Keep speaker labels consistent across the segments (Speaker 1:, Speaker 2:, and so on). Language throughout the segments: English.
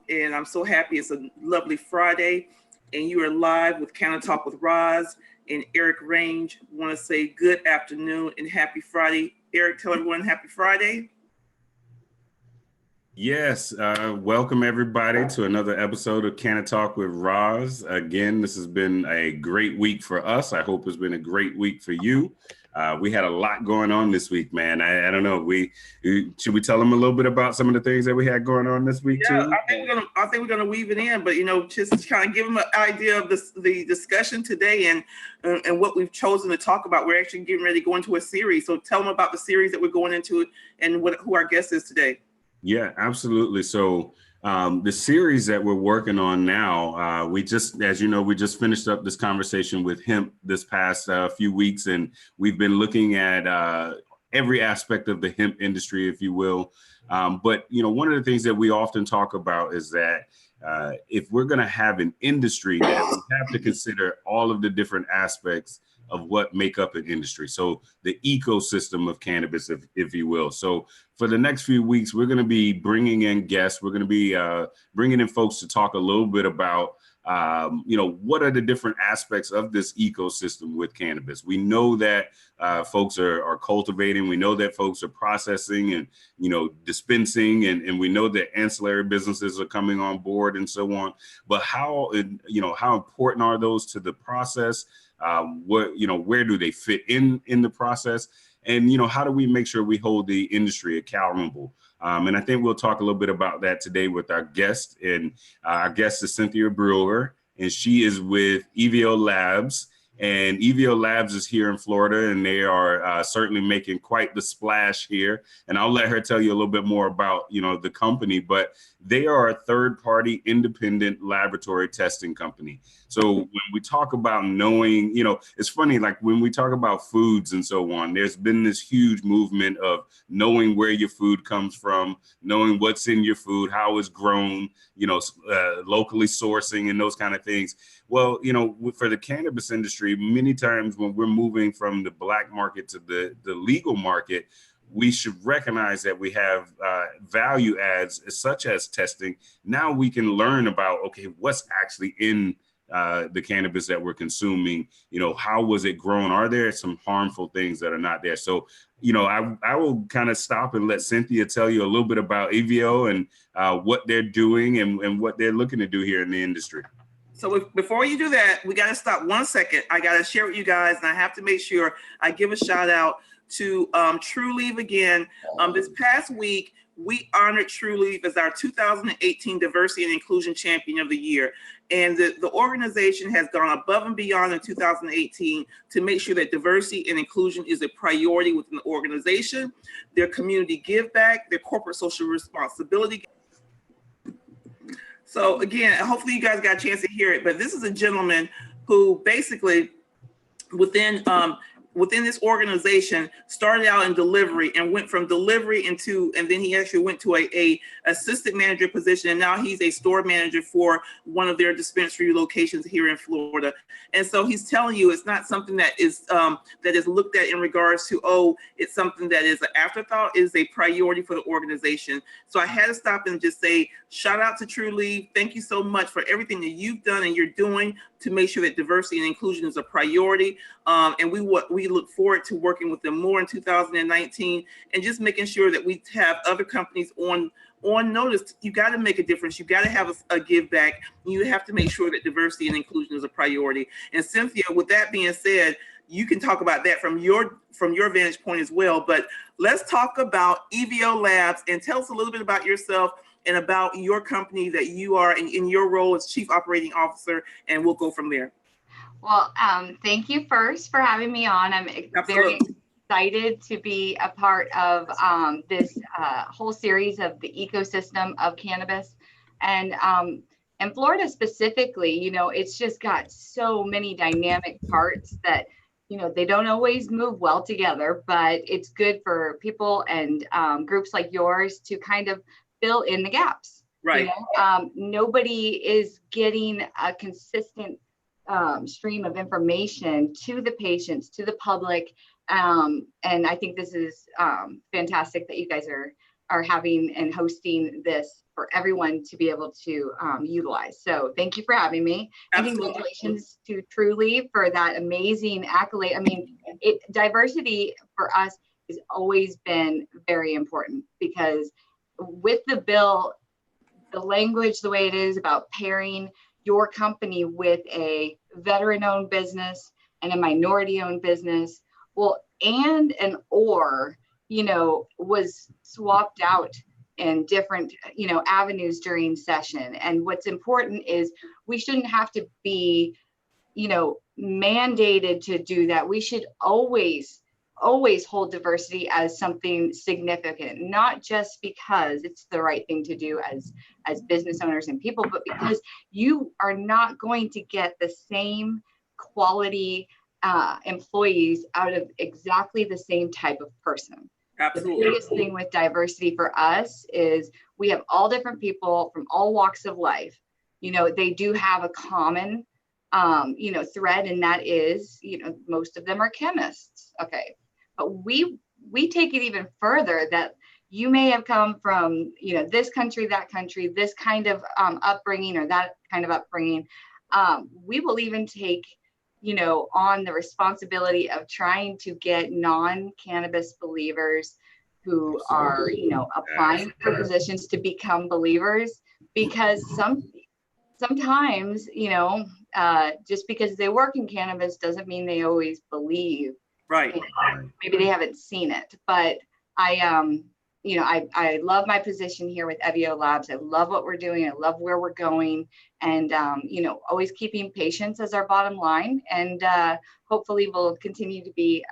Speaker 1: and I'm so happy. It's a lovely Friday, and you are live with CannaTalk with Roz and Eric Range. I want to say good afternoon and happy Friday. Eric, tell everyone happy Friday.
Speaker 2: Yes, welcome everybody to another episode of CannaTalk with Roz. Again, this has been a great week for us. I hope it's been a great week for you. We had a lot going on this week, man. I don't know. Should we tell them a little bit about some of the things that we had going on this week too?
Speaker 1: I think we're gonna weave it in, but just kind of give them an idea of the discussion today and what we've chosen to talk about. We're actually getting ready to go into a series, so tell them about the series that we're going into and who our guest is today.
Speaker 2: Yeah, absolutely. So the series that we're working on now, we just finished up this conversation with hemp this past few weeks, and we've been looking at every aspect of the hemp industry, if you will. But one of the things that we often talk about is that if we're going to have an industry, that we have to consider all of the different aspects of what make up an industry. So the ecosystem of cannabis, if you will. So for the next few weeks, we're going to be bringing in guests. We're going to be bringing in folks to talk a little bit about, what are the different aspects of this ecosystem with cannabis. We know that folks are cultivating. We know that folks are processing and, dispensing, and we know that ancillary businesses are coming on board and so on. But how important are those to the process? Where do they fit in the process? And, how do we make sure we hold the industry accountable? And I think we'll talk a little bit about that today with our guest. And our guest is Cynthia Brewer, and she is with Evio Labs. And Evio Labs is here in Florida, and they are certainly making quite the splash here. And I'll let her tell you a little bit more about, the company, but they are a third-party independent laboratory testing company. So when we talk about knowing, it's funny, like when we talk about foods and so on, there's been this huge movement of knowing where your food comes from, knowing what's in your food, how it's grown, locally sourcing and those kind of things. Well, for the cannabis industry, many times when we're moving from the black market to the legal market, we should recognize that we have value adds such as testing. Now we can learn about, okay, what's actually in the cannabis that we're consuming, how was it grown? Are there some harmful things that are not there? So, I will kind of stop and let Cynthia tell you a little bit about Evio and what they're doing and what they're looking to do here in the industry.
Speaker 1: So before you do that, we got to stop 1 second. I got to share with you guys, and I have to make sure I give a shout out to Trulieve again. This past week, we honored Trulieve as our 2018 Diversity and Inclusion Champion of the Year. And the organization has gone above and beyond in 2018 to make sure that diversity and inclusion is a priority within the organization, their community give back, their corporate social responsibility. So again, hopefully you guys got a chance to hear it, but this is a gentleman who basically within this organization started out in delivery and went from delivery and then he actually went to a assistant manager position, and now he's a store manager for one of their dispensary locations here in Florida. And so he's telling you it's not something that is looked at in regards to, it's something that is an afterthought, is a priority for the organization. So I had to stop and just say, shout out to Trulieve. Thank you so much for everything that you've done and you're doing to make sure that diversity and inclusion is a priority. And we look forward to working with them more in 2019 and just making sure that we have other companies on notice. You got to make a difference. You got to have a give back. You have to make sure that diversity and inclusion is a priority. And Cynthia, with that being said, you can talk about that from your vantage point as well. But let's talk about Evio Labs and tell us a little bit about yourself and about your company that you are in your role as Chief Operating Officer, and we'll go from there.
Speaker 3: Well, thank you first for having me on. I'm very excited to be a part of this whole series of the ecosystem of cannabis. And in Florida specifically, it's just got so many dynamic parts that, they don't always move well together, but it's good for people and groups like yours to kind of fill in the gaps.
Speaker 1: Right.
Speaker 3: Nobody is getting a consistent stream of information to the patients, to the public. And I think this is fantastic that you guys are having and hosting this for everyone to be able to utilize. So thank you for having me.
Speaker 1: Absolutely.
Speaker 3: And congratulations to Truly for that amazing accolade. I mean, diversity for us has always been very important, because with the bill, the language, the way it is about pairing your company with a veteran-owned business and a minority-owned business, well, and an or, you know, was swapped out in different, you know, avenues during session. And what's important is we shouldn't have to be, you know, mandated to do that. We should always hold diversity as something significant, not just because it's the right thing to do as business owners and people, but because you are not going to get the same quality employees out of exactly the same type of person.
Speaker 1: Absolutely.
Speaker 3: The biggest thing with diversity for us is we have all different people from all walks of life. You know, they do have a common you know, thread, and that is, you know, most of them are chemists. Okay. But we take it even further, that you may have come from, you know, this country, that country, this kind of upbringing or that kind of upbringing. We will even take, you know, on the responsibility of trying to get non-cannabis believers who are, you know, applying for positions to become believers, because sometimes, you know, just because they work in cannabis doesn't mean they always believe.
Speaker 1: Right.
Speaker 3: Maybe they haven't seen it, but you know, I love my position here with Evio Labs. I love what we're doing. I love where we're going, and you know, always keeping patients as our bottom line, and hopefully we'll continue to be,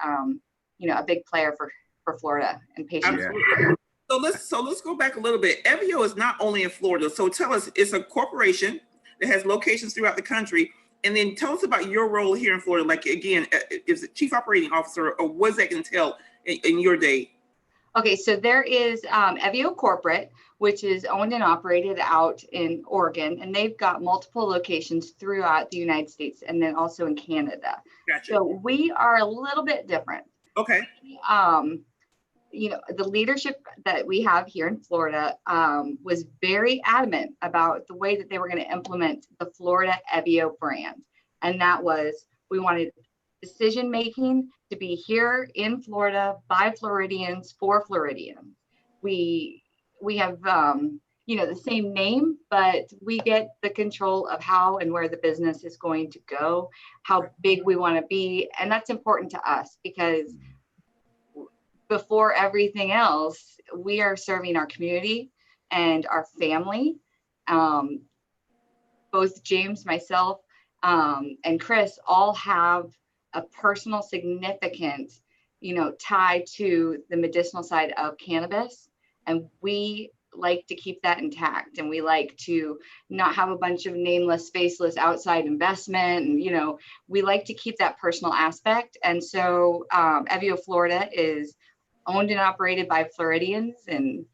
Speaker 3: you know, a big player for Florida and patients.
Speaker 1: Absolutely. So let's go back a little bit. Evio is not only in Florida. So tell us, it's a corporation that has locations throughout the country. And then tell us about your role here in Florida. Like, again, is it chief operating officer, or what does that entail in your day?
Speaker 3: Okay, so there is Evio Corporate, which is owned and operated out in Oregon, and they've got multiple locations throughout the United States and then also in Canada.
Speaker 1: Gotcha.
Speaker 3: So we are a little bit different.
Speaker 1: Okay.
Speaker 3: You know, the leadership that we have here in Florida was very adamant about the way that they were going to implement the Florida Evio brand. And that was, we wanted decision making to be here in Florida by Floridians for Floridians. We have, you know, the same name, but we get the control of how and where the business is going to go, how big we want to be. And that's important to us, because before everything else, we are serving our community and our family. Both James, myself, and Chris all have a personal significant, you know, tie to the medicinal side of cannabis. And we like to keep that intact. And we like to not have a bunch of nameless, faceless outside investment. And, you know, we like to keep that personal aspect. And so Evio Florida is owned and operated by Floridians in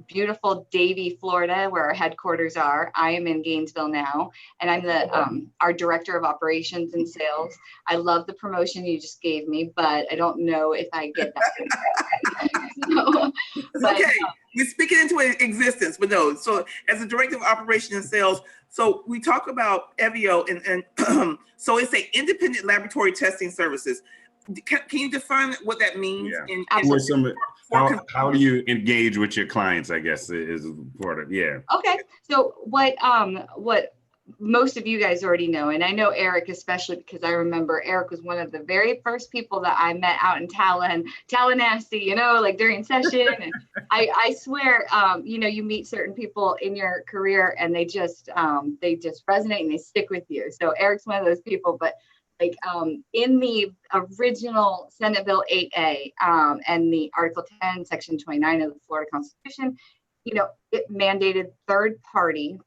Speaker 3: beautiful Davie, Florida, where our headquarters are. I am in Gainesville now, and I'm the our director of operations and sales. I love the promotion you just gave me, but I don't know if I get that. So, but,
Speaker 1: okay, we speak it into existence, but no. So as a director of operations and sales, so we talk about Evio, and so it's a independent laboratory testing services. Can you define what that means?
Speaker 2: Yeah. How do you engage with your clients, I guess, is important. Yeah.
Speaker 3: Okay. So what most of you guys already know, and I know Eric especially, because I remember Eric was one of the very first people that I met out in Tallahassee, you know, like during session. And I swear, you know, you meet certain people in your career and they just resonate and they stick with you. So Eric's one of those people, but like in the original Senate Bill 8A and the Article 10, Section 29 of the Florida Constitution, you know, it mandated third-party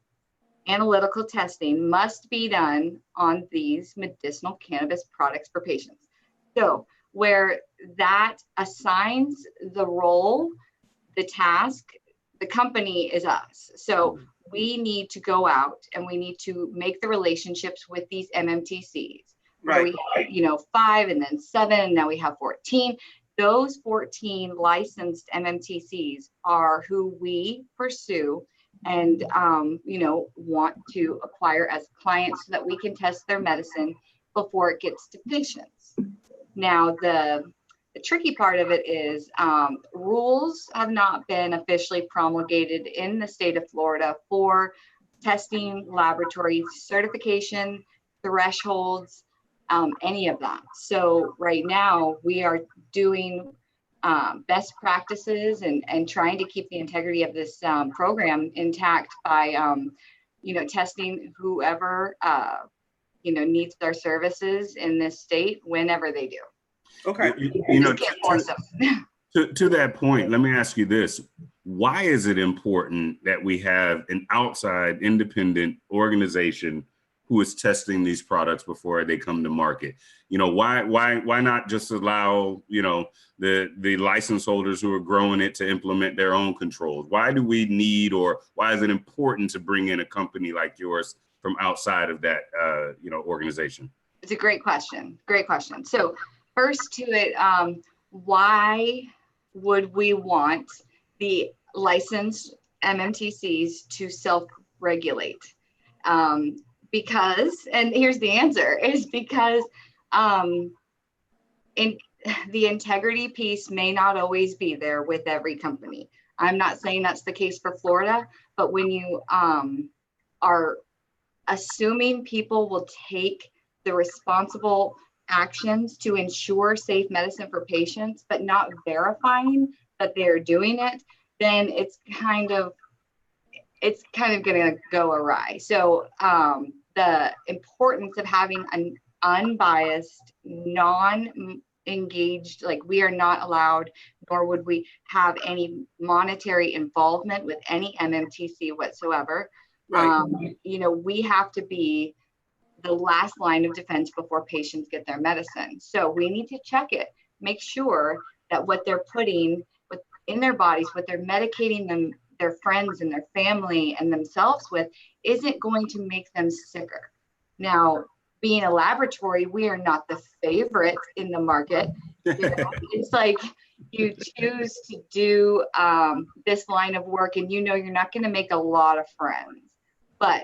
Speaker 3: analytical testing must be done on these medicinal cannabis products for patients. So where that assigns the role, the task, the company is us. So we need to go out and we need to make the relationships with these MMTCs. Right. We had, you know, 5 and then 7, and now we have 14. Those 14 licensed MMTCs are who we pursue and want to acquire as clients so that we can test their medicine before it gets to patients. Now, the tricky part of it is rules have not been officially promulgated in the state of Florida for testing, laboratory certification, thresholds, any of that. So right now we are doing best practices and trying to keep the integrity of this program intact by testing whoever needs our services in this state whenever they do.
Speaker 1: Okay.
Speaker 3: Can't force them.
Speaker 2: To that point, let me ask you this. Why is it important that we have an outside independent organization who is testing these products before they come to market? Why not just allow, the license holders who are growing it to implement their own controls? Why do we need, or why is it important to bring in a company like yours from outside of that, organization?
Speaker 3: It's a great question. Great question. So first to it, why would we want the licensed MMTCs to self-regulate? Because, and here's the answer, is because in the integrity piece may not always be there with every company. I'm not saying that's the case for Florida, but when you are assuming people will take the responsible actions to ensure safe medicine for patients, but not verifying that they're doing it, then it's kind of going to go awry. So the importance of having an unbiased, non-engaged, like we are not allowed, nor would we have any monetary involvement with any MMTC whatsoever.
Speaker 1: Right.
Speaker 3: We have to be the last line of defense before patients get their medicine. So we need to check it, make sure that what they're putting in their bodies, what they're medicating them, their friends and their family and themselves with, isn't going to make them sicker. Now, being a laboratory, we are not the favorite in the market. It's like you choose to do this line of work and you're not going to make a lot of friends. But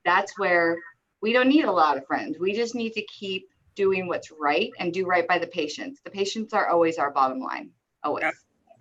Speaker 3: that's where we don't need a lot of friends. We just need to keep doing what's right and do right by the patients. The patients are always our bottom line, always.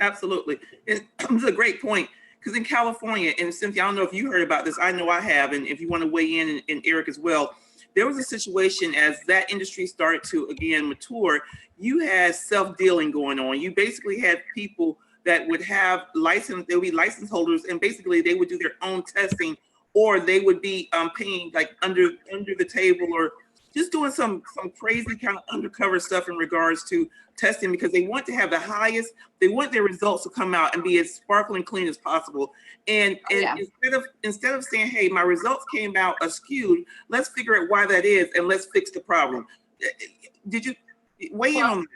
Speaker 1: Absolutely. It's a great point, because in California, and Cynthia, I don't know if you heard about this, I know I have, and if you want to weigh in, and Eric as well, there was a situation as that industry started to, again, mature, you had self-dealing going on. You basically had people that would have license, they would be license holders, and basically they would do their own testing, or they would be paying like under the table, or just doing some crazy kind of undercover stuff in regards to testing, because they want to have the highest, they want their results to come out and be as sparkling clean as possible. And instead of saying, hey, my results came out askewed, let's figure out why that is and let's fix the problem. Did you weigh in on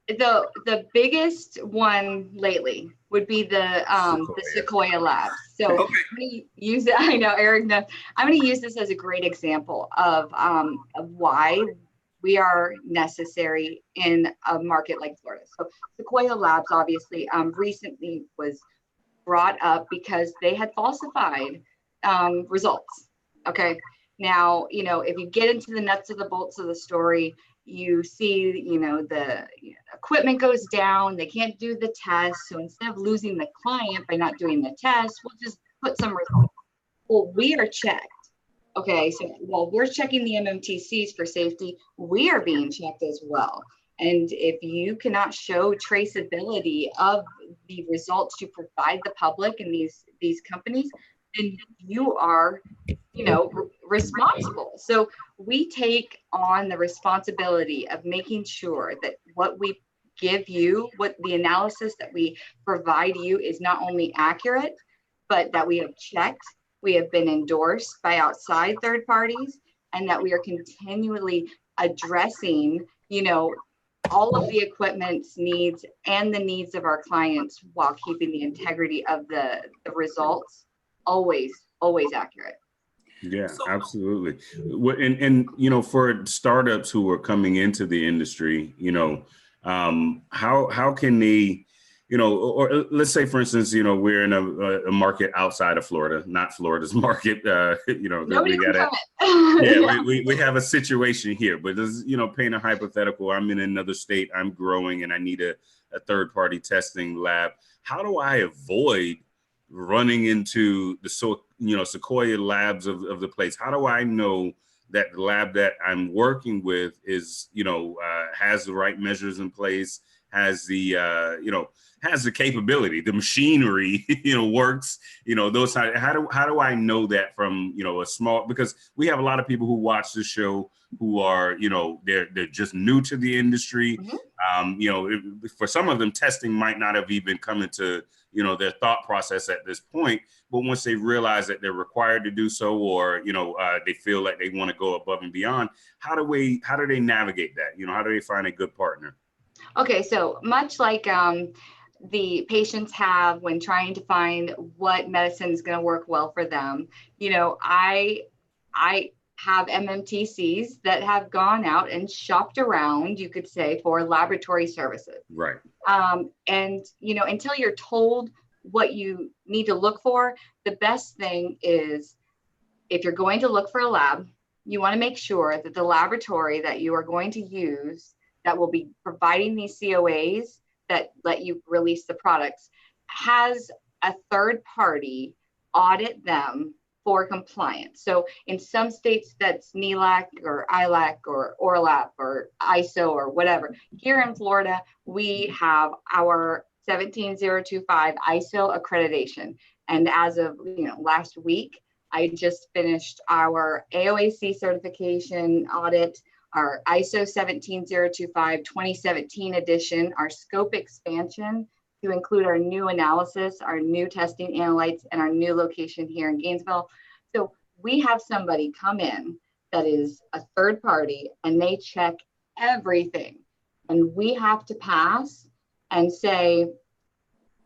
Speaker 1: that?
Speaker 3: The biggest one lately would be the Sequoia Labs. So
Speaker 1: okay.
Speaker 3: I'm going to use it. I know Eric knows. I'm going to use this as a great example of why we are necessary in a market like Florida. So Sequoia Labs obviously recently was brought up because they had falsified results. Okay. Now, if you get into the nuts of the bolts of the story, you see, the equipment goes down, they can't do the test. So instead of losing the client by not doing the test, we'll just put some results. Well, we are checked. Okay, so while we're checking the MMTCs for safety, we are being checked as well. And if you cannot show traceability of the results you provide the public and these companies, then you are, responsible. So we take on the responsibility of making sure that what we give you, what the analysis that we provide you is not only accurate, but that we have checked, we have been endorsed by outside third parties, and that we are continually addressing, all of the equipment's needs and the needs of our clients while keeping the integrity of the results always accurate.
Speaker 2: Yeah, absolutely. And for startups who are coming into the industry, how can they or let's say, for instance, we're in a market outside of Florida, not Florida's market.
Speaker 3: Nobody
Speaker 2: we got
Speaker 3: yeah.
Speaker 2: we have a situation here, but this, paint a hypothetical. I'm in another state, I'm growing, and I need a third-party testing lab. How do I avoid running into the Sequoia labs of the place? How do I know that the lab that I'm working with is, has the right measures in place, has the, has the capability, the machinery, works, those, how do I know that from, a small, because we have a lot of people who watch the show who are, they're just new to the industry. Mm-hmm. For some of them, testing might not have even come into, their thought process at this point, but once they realize that they're required to do so, or, they feel like they want to go above and beyond, how do they navigate that? How do they find a good partner?
Speaker 3: Okay, so much like the patients have when trying to find what medicine is going to work well for them, I have MMTCs that have gone out and shopped around, you could say, for laboratory services.
Speaker 2: Right.
Speaker 3: And, until you're told what you need to look for, the best thing is, if you're going to look for a lab, you want to make sure that the laboratory that you are going to use that will be providing these COAs that let you release the products has a third party audit them for compliance. So in some states that's NELAC or ILAC or ORLAP or ISO or whatever. Here in Florida, we have our 17025 ISO accreditation. And as of last week, I just finished our AOAC certification audit, our ISO 17025 2017 edition, our scope expansion to include our new analysis, our new testing analytes, and our new location here in Gainesville. So we have somebody come in that is a third party and they check everything. And we have to pass and say,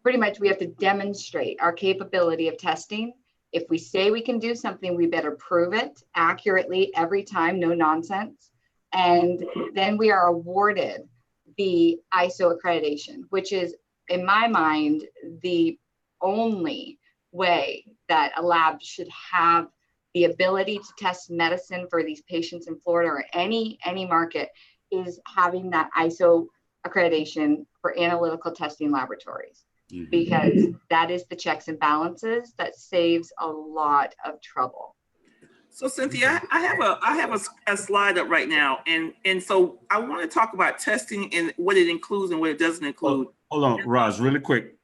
Speaker 3: pretty much we have to demonstrate our capability of testing. If we say we can do something, we better prove it accurately every time, no nonsense. And then we are awarded the ISO accreditation, which is, in my mind, the only way that a lab should have the ability to test medicine for these patients in Florida or any market, is having that ISO accreditation for analytical testing laboratories. Mm-hmm. Because that is the checks and balances that saves a lot of trouble.
Speaker 1: So Cynthia, I have a slide up right now, and so I want to talk about testing and what it includes and what it doesn't include.
Speaker 2: Hold on, Roz, really quick,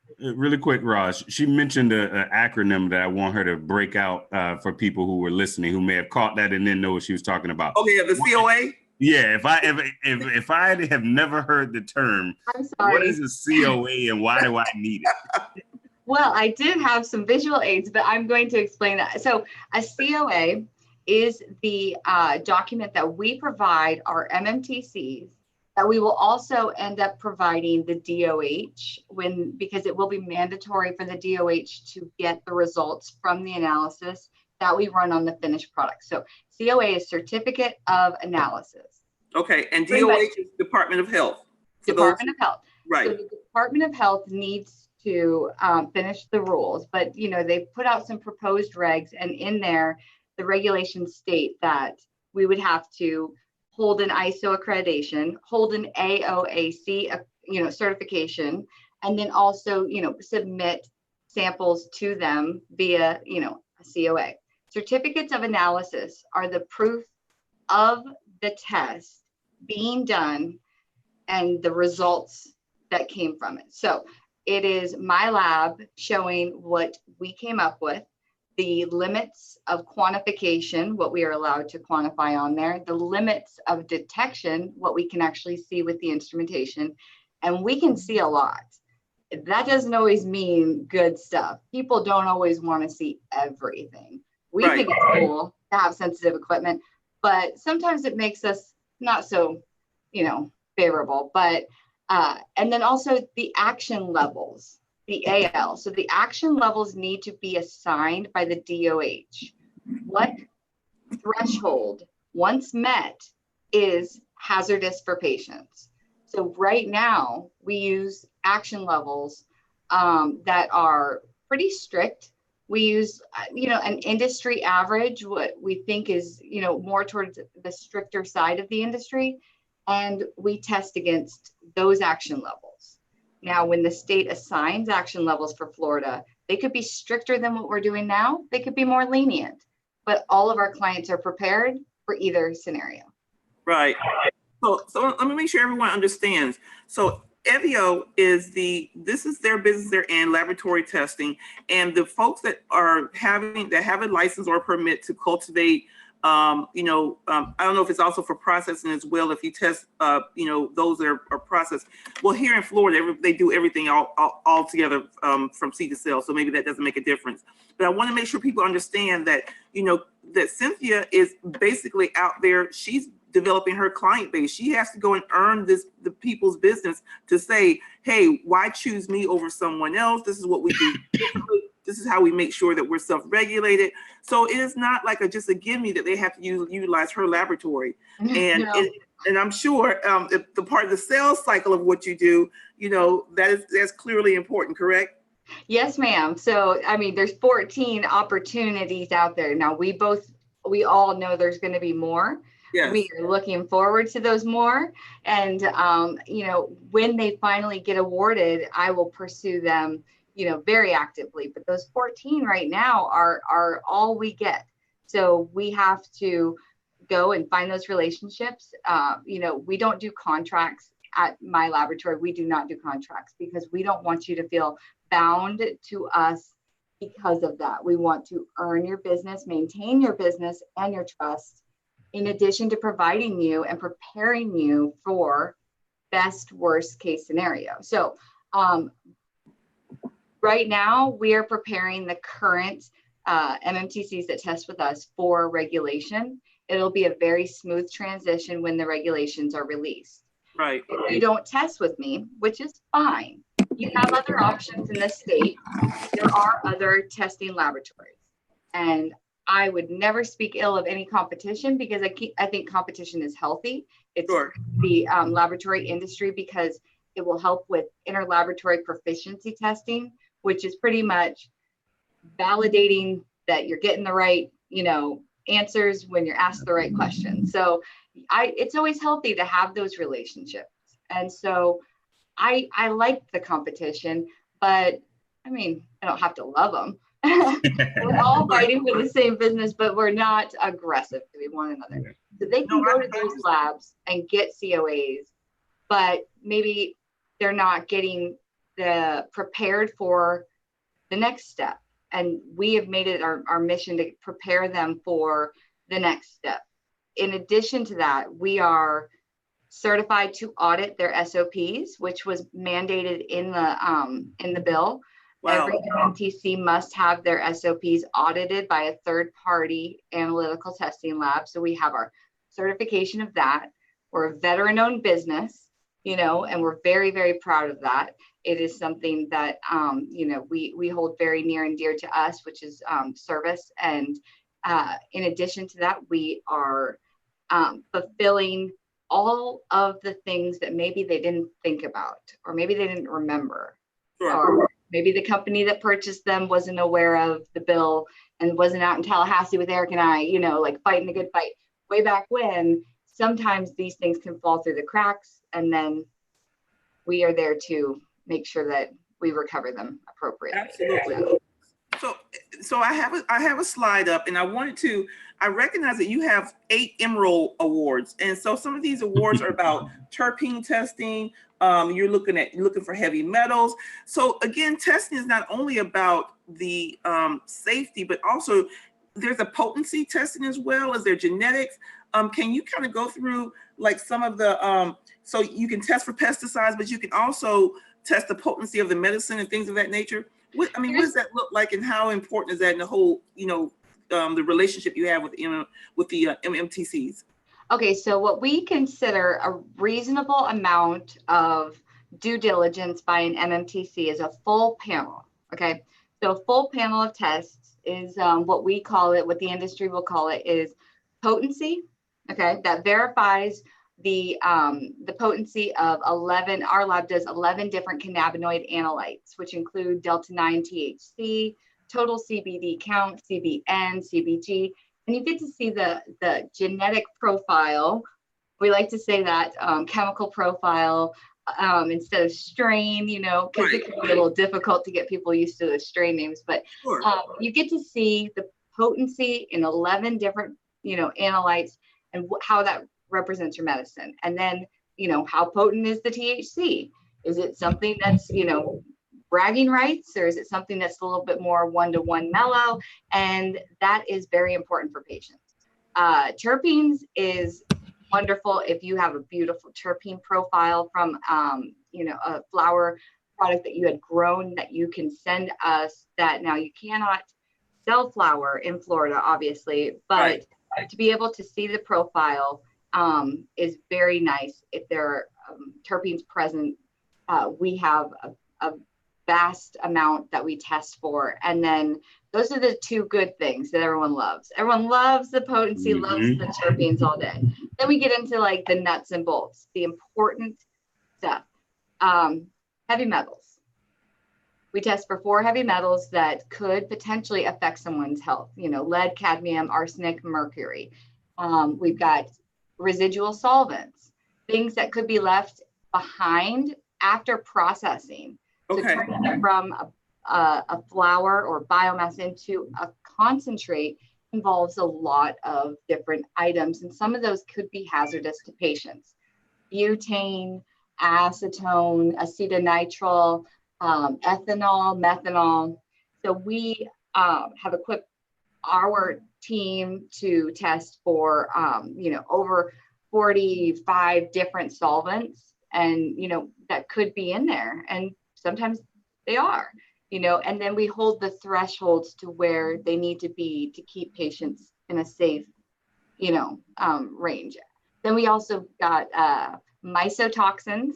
Speaker 2: Roz. She mentioned an acronym that I want her to break out for people who were listening who may have caught that and didn't know what she was talking about.
Speaker 1: Oh yeah, the COA.
Speaker 2: Yeah, if I have never heard the term,
Speaker 3: I'm sorry.
Speaker 2: What is a COA and why do I need it?
Speaker 3: Well, I did have some visual aids, but I'm going to explain that. So a COA is the document that we provide our MMTCs that we will also end up providing the DOH because it will be mandatory for the DOH to get the results from the analysis that we run on the finished product. So COA is Certificate of Analysis.
Speaker 1: Okay, and DOH is Department of Health.
Speaker 3: Department of Health.
Speaker 1: Right.
Speaker 3: So the Department of Health needs to finish the rules, but they put out some proposed regs, and in there, the regulations state that we would have to hold an ISO accreditation, hold an AOAC, certification, and then also, submit samples to them via, a COA. Certificates of analysis are the proof of the test being done and the results that came from it. So it is my lab showing what we came up with, the limits of quantification, what we are allowed to quantify on there, the limits of detection, what we can actually see with the instrumentation, and we can see a lot. That doesn't always mean good stuff. People don't always want to see everything. We think it's cool to have sensitive equipment, but sometimes it makes us not so, favorable. But and then also the action levels. The AL. So the action levels need to be assigned by the DOH. What threshold, once met, is hazardous for patients? So right now we use action levels that are pretty strict. We use, an industry average, what we think is, more towards the stricter side of the industry. And we test against those action levels. Now, when the state assigns action levels for Florida, they could be stricter than what we're doing now. They could be more lenient, but all of our clients are prepared for either scenario.
Speaker 1: Right. So let me make sure everyone understands. So Evio this is their business they're in, laboratory testing, and the folks that have a license or a permit to cultivate, I don't know if it's also for processing as well. If you test, those that are processed. Well, here in Florida, they do everything all together from seed to sale. So maybe that doesn't make a difference. But I want to make sure people understand that, that Cynthia is basically out there. She's developing her client base. She has to go and earn the people's business to say, hey, why choose me over someone else? This is what we do. This is how we make sure that we're self-regulated. So it is not like just a gimme that they have to utilize her laboratory. And and I'm sure the part of the sales cycle of what you do, that's clearly important, correct?
Speaker 3: Yes, ma'am. So, there's 14 opportunities out there. Now, we all know there's going to be more. Yes. We are looking forward to those more. And, when they finally get awarded, I will pursue them, very actively. But those 14 right now are all we get. So we have to go and find those relationships. We don't do contracts at my laboratory. We do not do contracts because we don't want you to feel bound to us because of that. We want to earn your business, maintain your business and your trust, in addition to providing you and preparing you for best worst case scenario. So right now we are preparing the current MMTCs that test with us for regulation. It'll be a very smooth transition when the regulations are released.
Speaker 1: Right.
Speaker 3: If you don't test with me, which is fine, you have other options in the state. There are other testing laboratories. And I would never speak ill of any competition because I think competition is healthy. It's the laboratory industry because it will help with interlaboratory proficiency testing, which is pretty much validating that you're getting the right, answers when you're asked the right question. So it's always healthy to have those relationships. And so I like the competition, but I don't have to love them. We're all fighting for the same business, but we're not aggressive to one another. So they can go to those labs and get COAs, but maybe they're not getting prepared for the next step. And we have made it our mission to prepare them for the next step. In addition to that, we are certified to audit their SOPs, which was mandated in the bill. Wow. Every MMTC must have their SOPs audited by a third-party analytical testing lab. So we have our certification of that. We're a veteran-owned business, and we're very, very proud of that. It is something that, we hold very near and dear to us, which is service. And in addition to that, we are fulfilling all of the things that maybe they didn't think about, or maybe they didn't remember. Sure. Or maybe the company that purchased them wasn't aware of the bill and wasn't out in Tallahassee with Eric and I, fighting the good fight way back when. Sometimes these things can fall through the cracks, and then we are there to make sure that we recover them appropriately.
Speaker 1: Absolutely. So I have a slide up, and I recognize that you have 8 Emerald Awards. And so some of these awards are about terpene testing. You're looking for heavy metals. So again, testing is not only about the safety, but also there's a potency testing as well as their genetics. Can you kind of go through like some of the, so you can test for pesticides, but you can also test the potency of the medicine and things of that nature? What does that look like, and how important is that in the whole, the relationship you have with the MMTCs?
Speaker 3: Okay, so what we consider a reasonable amount of due diligence by an MMTC is a full panel. Okay, so a full panel of tests is what we call it, what the industry will call it is potency. Okay, that verifies the potency of 11, our lab does 11 different cannabinoid analytes, which include Delta-9 THC, total CBD count, CBN, CBG, and you get to see the genetic profile. We like to say that chemical profile instead of strain, you know, because it can be a little difficult to get people used to the strain names, but you get to see the potency in 11 different, you know, analytes and how that represents your medicine. And then, you know, how potent is the THC? Is it something that's, you know, bragging rights, or is it something that's a little bit more one-to-one mellow? And that is very important for patients. Terpenes is wonderful if you have a beautiful terpene profile from, you know, a flower product that you had grown that you can send us. That now you cannot sell flower in Florida, obviously, but to be able to see the profile is very nice. If there are terpenes present, we have a vast amount that we test for. And then those are the two good things that everyone loves. Everyone loves the potency, loves the terpenes all day. Then we get into like the nuts and bolts, the important stuff. Heavy metals. We test for 4 heavy metals that could potentially affect someone's health. You know, lead, cadmium, arsenic, mercury. We've got residual solvents, things that could be left behind after processing. So turning it from a flower or biomass into a concentrate involves a lot of different items, and some of those could be hazardous to patients. Butane, acetone, acetonitrile, ethanol, methanol. So we have equipped our team to test for, you know, over 45 different solvents, and, you know, that could be in there. And sometimes they are, you know, and then we hold the thresholds to where they need to be to keep patients in a safe, you know, range. Then we also got mycotoxins,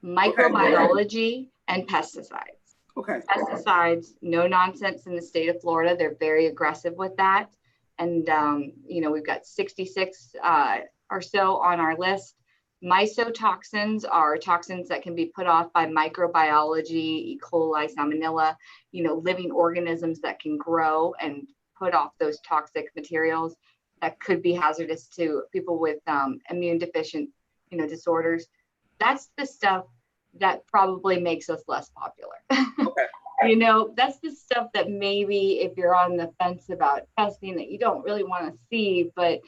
Speaker 3: microbiology, and pesticides. Pesticides, no nonsense in the state of Florida. They're very aggressive with that. And, you know, we've got 66 or so on our list. Mycotoxins are toxins that can be put off by microbiology, E. coli, salmonella, you know, living organisms that can grow and put off those toxic materials that could be hazardous to people with immune deficient, you know, disorders. That's the stuff that probably makes us less popular. You know, that's the stuff that maybe if you're on the fence about testing that you don't really want to see, but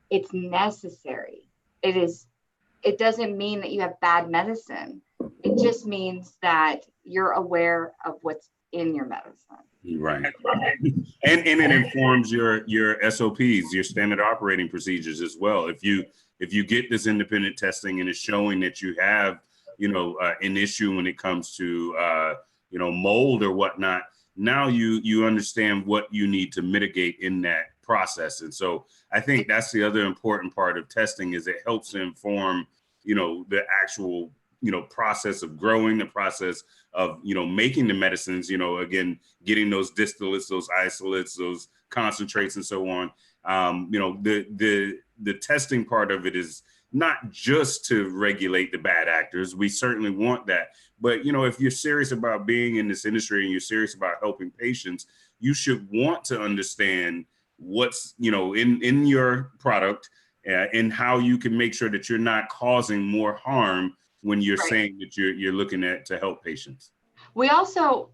Speaker 3: it's necessary. It doesn't mean that you have bad medicine. It just means that you're aware of what's in your medicine.
Speaker 2: Right. And it informs your SOPs, your standard operating procedures as well. If you get this independent testing and it's showing that you have, you know, an issue when it comes to, you know, mold or whatnot, now you understand what you need to mitigate in that process. And so I think that's the other important part of testing, is it helps to inform, you know, the actual, you know, process of growing, the process of, you know, making the medicines, you know, again, getting those distillates, those isolates, those concentrates and so on. You know, the testing part of it is not just to regulate the bad actors. We certainly want that. But, you know, if you're serious about being in this industry and you're serious about helping patients, you should want to understand what's, you know, in your product and how you can make sure that you're not causing more harm when you're saying that you're looking at to help patients.
Speaker 3: We also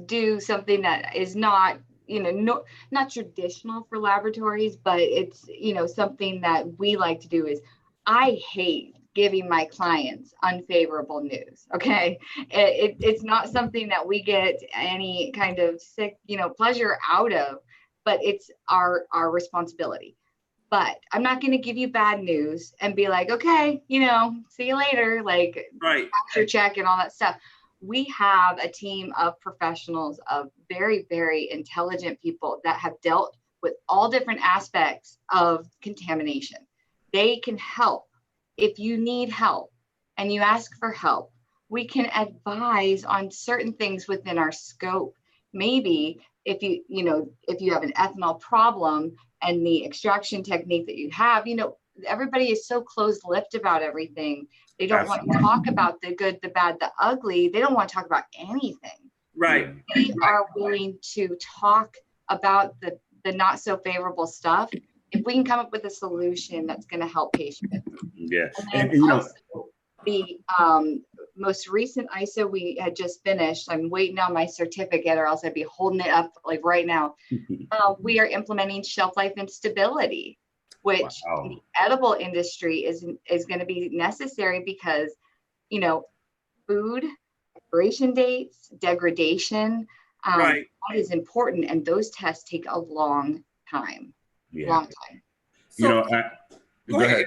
Speaker 3: do something that is not, you know, not traditional for laboratories, but it's, you know, something that we like to do is, I hate giving my clients unfavorable news. Okay. It's not something that we get any kind of sick, you know, pleasure out of, but it's our responsibility. But I'm not going to give you bad news and be like, okay, you know, see you later, like your check and all that stuff. We have a team of professionals, of very, very intelligent people that have dealt with all different aspects of contamination. They can help. If you need help and you ask for help, we can advise on certain things within our scope. Maybe if you have an ethanol problem and the extraction technique that you have, you know, everybody is so closed-lipped about everything. They don't want to talk about the good, the bad, the ugly. They don't want to talk about anything.
Speaker 1: Right.
Speaker 3: They are willing to talk about the not so favorable stuff if we can come up with a solution that's going to help patients.
Speaker 2: Yeah.
Speaker 3: And
Speaker 2: you know,
Speaker 3: also, the most recent ISO we had just finished, I'm waiting on my certificate or else I'd be holding it up like right now. We are implementing shelf life and stability, which in the edible industry is going to be necessary because, you know, food, expiration dates, degradation, that is important. And those tests take a long time, long time.
Speaker 2: You
Speaker 1: So,
Speaker 2: know, go ahead.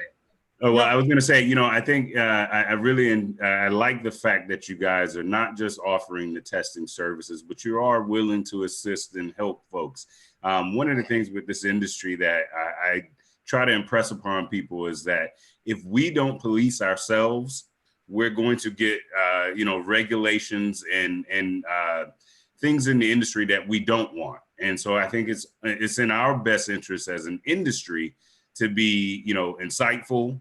Speaker 2: Oh, well, I was going to say, you know, I think I really I like the fact that you guys are not just offering the testing services, but you are willing to assist and help folks. One of the things with this industry that I try to impress upon people is that if we don't police ourselves, we're going to get, you know, regulations and things in the industry that we don't want. And so I think it's in our best interest as an industry to be, you know, insightful,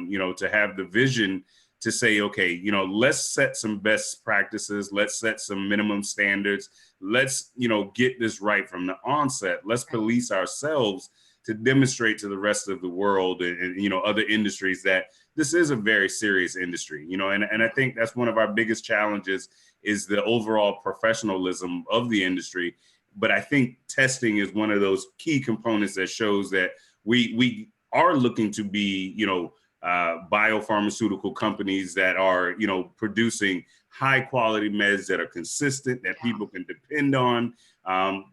Speaker 2: you know, to have the vision to say, okay, you know, let's set some best practices. Let's set some minimum standards. Let's, you know, get this right from the onset. Let's police ourselves to demonstrate to the rest of the world and you know, other industries that this is a very serious industry, you know, and I think that's one of our biggest challenges is the overall professionalism of the industry. But I think testing is one of those key components that shows that we are looking to be, you know, biopharmaceutical companies that are, you know, producing high quality meds that are consistent, that people can depend on.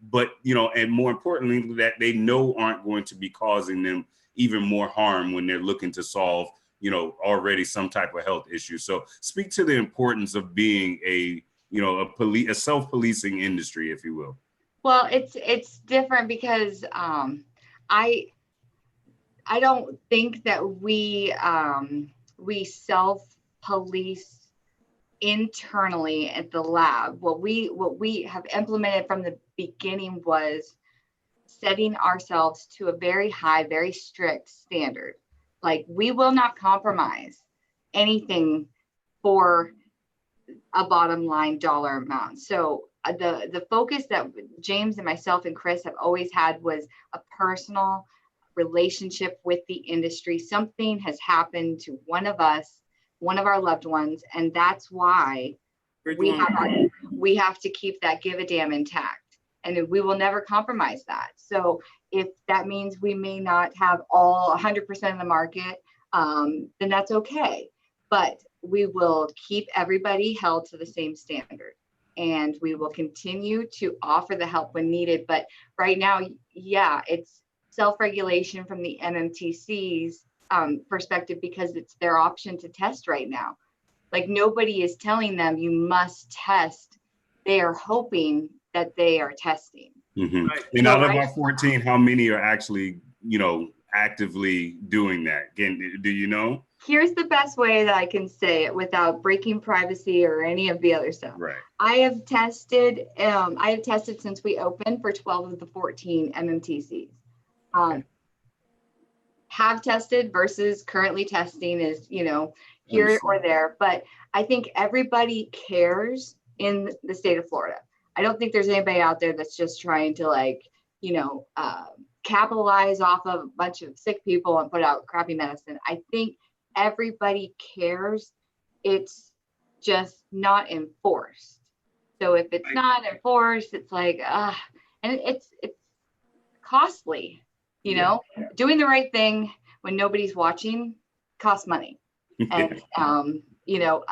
Speaker 2: But, you know, and more importantly, that they know aren't going to be causing them even more harm when they're looking to solve, you know, already some type of health issue. So speak to the importance of being a, you know, a self-policing industry, if you will.
Speaker 3: Well, it's different because I don't think that we self-police internally at the lab. What we have implemented from the beginning was setting ourselves to a very high, very strict standard. Like, we will not compromise anything for a bottom line dollar amount. So the focus that James and myself and Chris have always had was a personal relationship with the industry. Something has happened to one of us, one of our loved ones, and that's why we have to keep that give a damn intact, and we will never compromise that. So if that means we may not have all 100% of the market, then that's okay, but we will keep everybody held to the same standard, and we will continue to offer the help when needed. But right now, yeah, it's self-regulation from the MMTC's perspective, because it's their option to test right now. Like, nobody is telling them you must test. They are hoping that they are testing.
Speaker 2: Mm-hmm. And out of our 14, how many are actually, you know, actively doing that? Again, do you know?
Speaker 3: Here's the best way that I can say it without breaking privacy or any of the other stuff.
Speaker 2: Right.
Speaker 3: I have tested since we opened for 12 of the 14 MMTCs. Have tested versus currently testing is, you know, here or there. But I think everybody cares in the state of Florida. I don't think there's anybody out there that's just trying to, like, you know, capitalize off of a bunch of sick people and put out crappy medicine. I think everybody cares. It's just not enforced. So if it's not enforced, it's like, and it's costly, you know. Doing the right thing when nobody's watching costs money. And you know,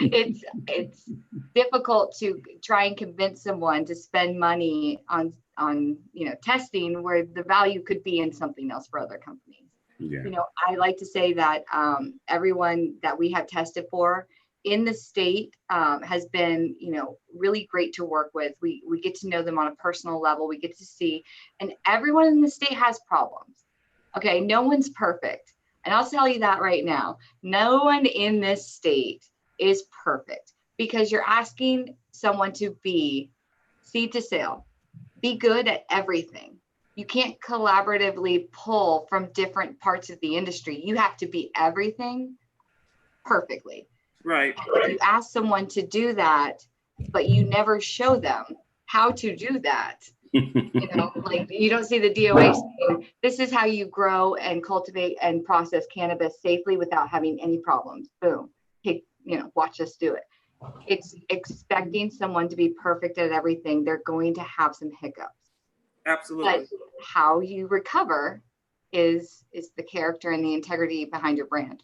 Speaker 3: it's difficult to try and convince someone to spend money on you know, testing where the value could be in something else for other companies. You know, I like to say that everyone that we have tested for in the state has been, you know, really great to work with. We get to know them on a personal level. We get to see, and everyone in the state has problems. Okay, no one's perfect. And I'll tell you that right now. No one in this state is perfect, because you're asking someone to be seed to sale, be good at everything. you can't collaboratively pull from different parts of the industry. You have to be everything perfectly.
Speaker 1: Right.
Speaker 3: If you ask someone to do that, but you never show them how to do that, you know, like you don't see the DOA saying, this is how you grow and cultivate and process cannabis safely without having any problems. Boom. Take, you know, watch us do it. It's expecting someone to be perfect at everything. They're going to have some hiccups.
Speaker 1: Absolutely.
Speaker 3: But how you recover is the character and the integrity behind your brand.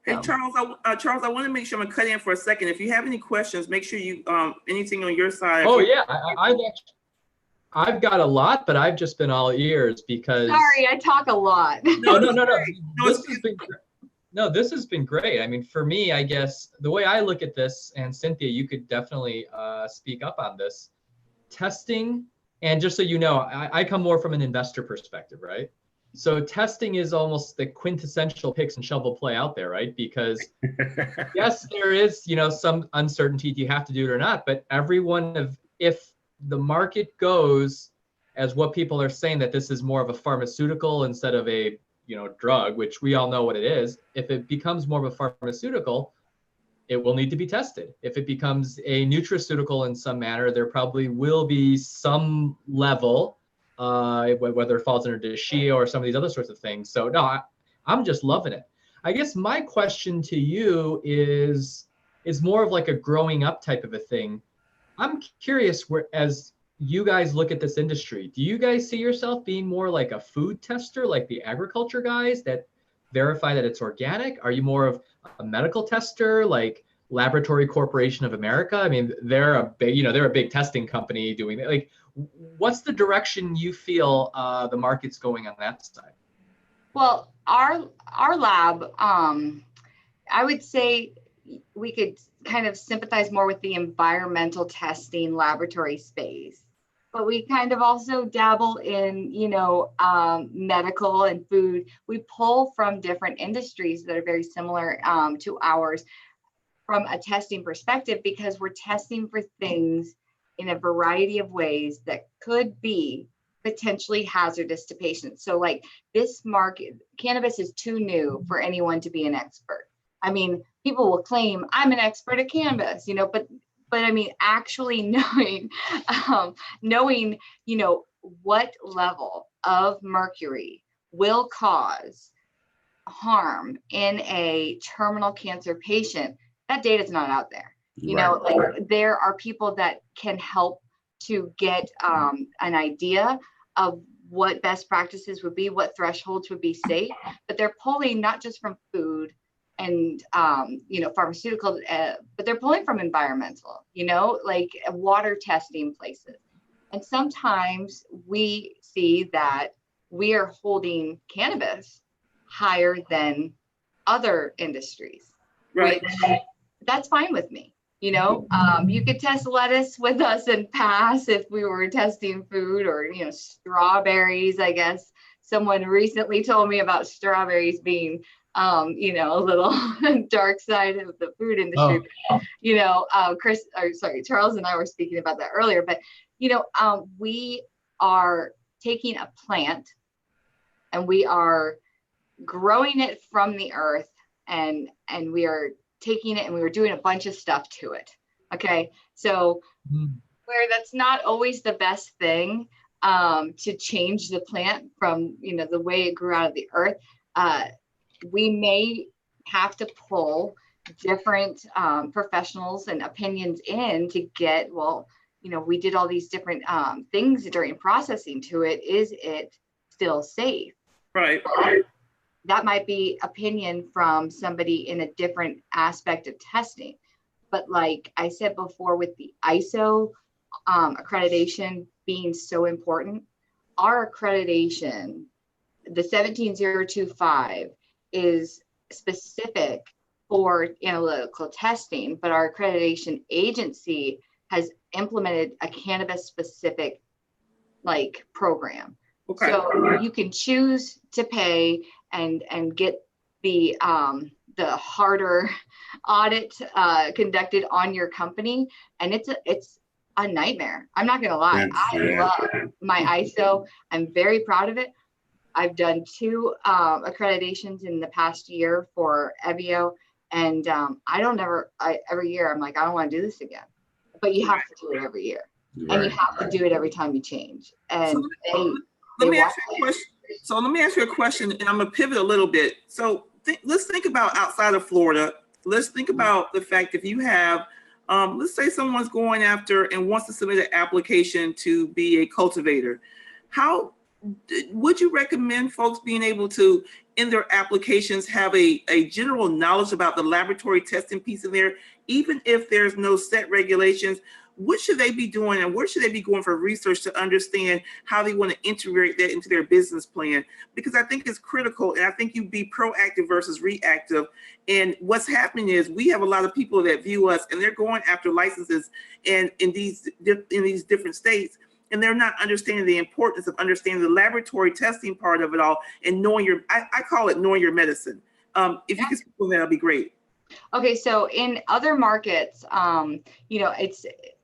Speaker 1: Hey,
Speaker 3: So.
Speaker 1: Charles, I want to make sure I'm gonna cut in for a second. If you have any questions, make sure you anything on your side.
Speaker 4: Oh yeah, I've got a lot, but I've just been all ears because.
Speaker 3: Sorry, I talk a lot.
Speaker 4: No.
Speaker 1: No,
Speaker 4: This has been great. I mean, for me, I guess the way I look at this, and Cynthia, you could definitely speak up on this. Testing, and just so you know, I come more from an investor perspective, right? So testing is almost the quintessential picks and shovel play out there, right? Because yes, there is, you know, some uncertainty. Do you have to do it or not? But if the market goes as what people are saying, that this is more of a pharmaceutical instead of a, you know, drug, which we all know what it is. If it becomes more of a pharmaceutical, it will need to be tested. If it becomes a nutraceutical in some manner, there probably will be some level, whether it falls under DSHEA or some of these other sorts of things. So no, I'm just loving it. I guess my question to you is more of like a growing up type of a thing. I'm curious, as you guys look at this industry, do you guys see yourself being more like a food tester, like the agriculture guys that verify that it's organic? Are you more of a medical tester, like Laboratory Corporation of America? I mean, they're a big testing company doing it. Like, what's the direction you feel the market's going on that side?
Speaker 3: Well, our lab, I would say we could kind of sympathize more with the environmental testing laboratory space, but we kind of also dabble in, you know, medical and food. We pull from different industries that are very similar to ours from a testing perspective, because we're testing for things in a variety of ways that could be potentially hazardous to patients. So like this market, cannabis is too new for anyone to be an expert. I mean, people will claim I'm an expert at cannabis, you know, but I mean, actually knowing, you know, what level of mercury will cause harm in a terminal cancer patient, that data is not out there. You know, like there are people that can help to get an idea of what best practices would be, what thresholds would be safe, but they're pulling not just from food and, you know, pharmaceutical, but they're pulling from environmental, you know, like water testing places. And sometimes we see that we are holding cannabis higher than other industries.
Speaker 1: Right.
Speaker 3: Which, that's fine with me. You know, you could test lettuce with us and pass if we were testing food, or, you know, strawberries. I guess someone recently told me about strawberries being, you know, a little dark side of the food industry. Oh. You know, Charles and I were speaking about that earlier, but, you know, we are taking a plant and we are growing it from the earth, and we are taking it and we were doing a bunch of stuff to it. Okay. So where that's not always the best thing, to change the plant from, you know, the way it grew out of the earth, we may have to pull different professionals and opinions in to get, well, you know, we did all these different things during processing to it. Is it still safe?
Speaker 1: Right.
Speaker 3: That might be opinion from somebody in a different aspect of testing. But like I said before, with the ISO accreditation being so important, our accreditation, the 17025, is specific for analytical testing, but our accreditation agency has implemented a cannabis specific like program. Okay. So you can choose to pay and get the harder audit conducted on your company, and it's a nightmare. I'm not gonna lie. I love my ISO. I'm very proud of it. I've done 2 accreditations in the past year for Evio, and every year I'm like, I don't want to do this again. But you have to do it every year, and you have to do it every time you change. And
Speaker 1: let me ask you a question. So let me ask you a question, and I'm gonna pivot a little bit. So let's think about outside of Florida. Let's think about the fact if you have, let's say someone's going after and wants to submit an application to be a cultivator. How would you recommend folks being able to, in their applications, have a general knowledge about the laboratory testing piece in there, even if there's no set regulations? What should they be doing, and where should they be going for research to understand how they want to integrate that into their business plan? Because I think it's critical, and I think you'd be proactive versus reactive. And what's happening is we have a lot of people that view us, and they're going after licenses and in these different states, and they're not understanding the importance of understanding the laboratory testing part of it all, and knowing I call it knowing your medicine. If you could speak on that, that'd be great.
Speaker 3: Okay, so in other markets,